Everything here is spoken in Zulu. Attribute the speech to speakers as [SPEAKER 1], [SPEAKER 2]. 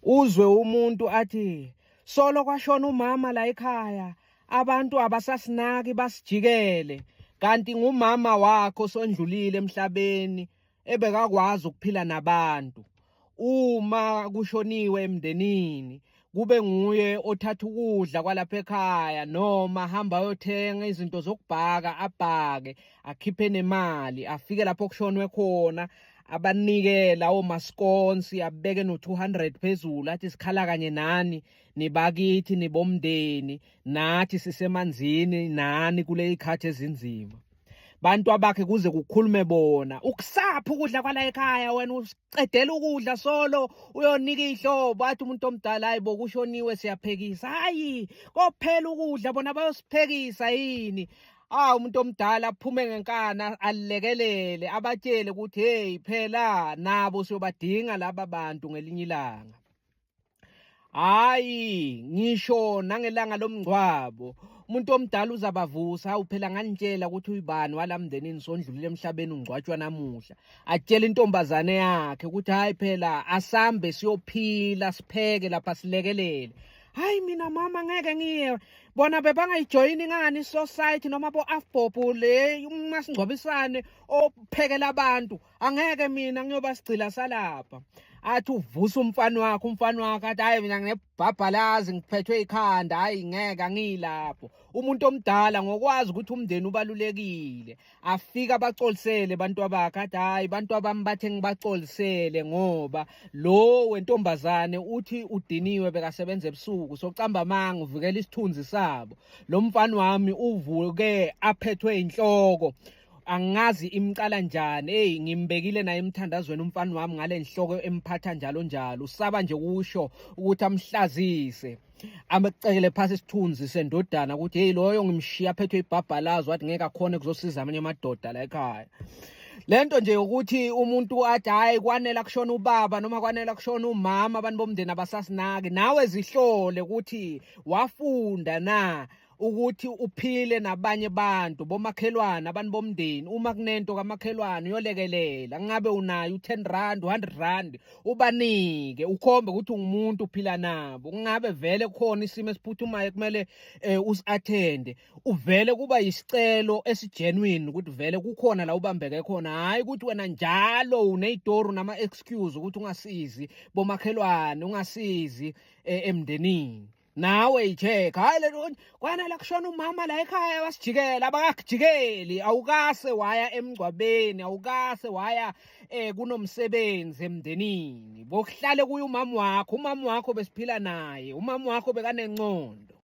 [SPEAKER 1] uzwe umuntu athi solo kwashona umama la ekhaya abantu abasasinaki basijikele kanti ngumama wakho sondlulile emhlabeni ebekakwazi ukuphila nabantu. Uma kushoniwe emndenini kube nguye othatha ukudla kwalapha ekhaya noma hamba ayothenga izinto zokubhaka abhake akhiphe nemali afike lapho kushonwe khona abanike lawo maskonsi abeke no200 phezulu athi sikhala kanye nani nibakithi nibomndeni nathi sisemanzini nani kule ikhathi ezinzima. Bantu abakhe kuze kukhulume bona ukusapha ukudla kwala ekhaya wena ucedela ukudla solo uyonika ihlobo athi umuntu omdala hayi bokushoniwe siyaphekisa hayi kophela ukudla bona bayosiphekisa yini. Umuntu omdala aphume ngenkana alekelele abatshele ukuthi hey phela nabo siyobadinga laba bantu ngelinye ilanga. Hayi ngisho nangelanga lomngcwabo umuntu omdala uzabavusa hawu phela nganitshela ukuthi uyibani walamndenini sondlulile emhlabeni ungcwatshwa namuhla atshela intombazane yakhe ukuthi hayi phela asambe siyophila sipheke lapha silekelele. Hayi mina mama ngeke ngiye bona bebangayijoyini ngani society noma bo afbob le umasingcwabisane ophekela abantu angeke mina ngiyoba sigcila salapha. Athi uvusa umfana wakhe athi hayi mina nginebhabhalazi ngiphethwe ikhanda hayi ngeke angilapho. Umuntu omdala ngokwazi ukuthi umndeni ubalulekile afika abacolisele bantu abakhe athi hayi bantu abami bathe ngibacolisele ngoba lo wentombazane uthi udiniwe bekasebenza ebusuku socamba amanga uvikela isithunzi sabo. Lo mfana wami uvuke aphethwe inhloko angazi imcala njani ngimbekile naye emthandazweni umfana wami ngale nhloko emphatha njalo njalo usaba nje kusho ukuthi amhlazise amecekele phasi isithunzi sendodana ukuthi hey loyo ngimshiya aphethwe ibhabhalazo wathi ngeke akhone kuzosiza amanye amadoda la ekhaya. Lento nje ukuthi umuntu athi hayi kwanele kushona ubaba noma kwanele kushona umama abantu bomndeni abasasinaki nawe zihlole ukuthi wafunda na ukuthi uphile nabanye bantu bomakhelwane abantu bomndeni. Uma kunento kamakhelwane uyolekelela ngabe unayo u10 rand 100 rand ubanike ukhombe ukuthi ungumuntu uphila nabo. Ngabe vele khona isimo esiphuthumayo kumele usi-attende uvele kuba yisicelo esigenuine ukuthi vele kukhona la ubambeke khona hayi ukuthi wena njalo uneyidoru nama excuse ukuthi ungasizi bomakhelwane ungasizi emndenini. Nawe icheck hayi lento kwanele kushona umama la ekhaya wasijikela abakakujikeli awukase waya emngcwabeni awukase waya kunomsebenzi emndenini bokuhlale kuye umama wakho besiphila naye umama wakho bekanengcondo.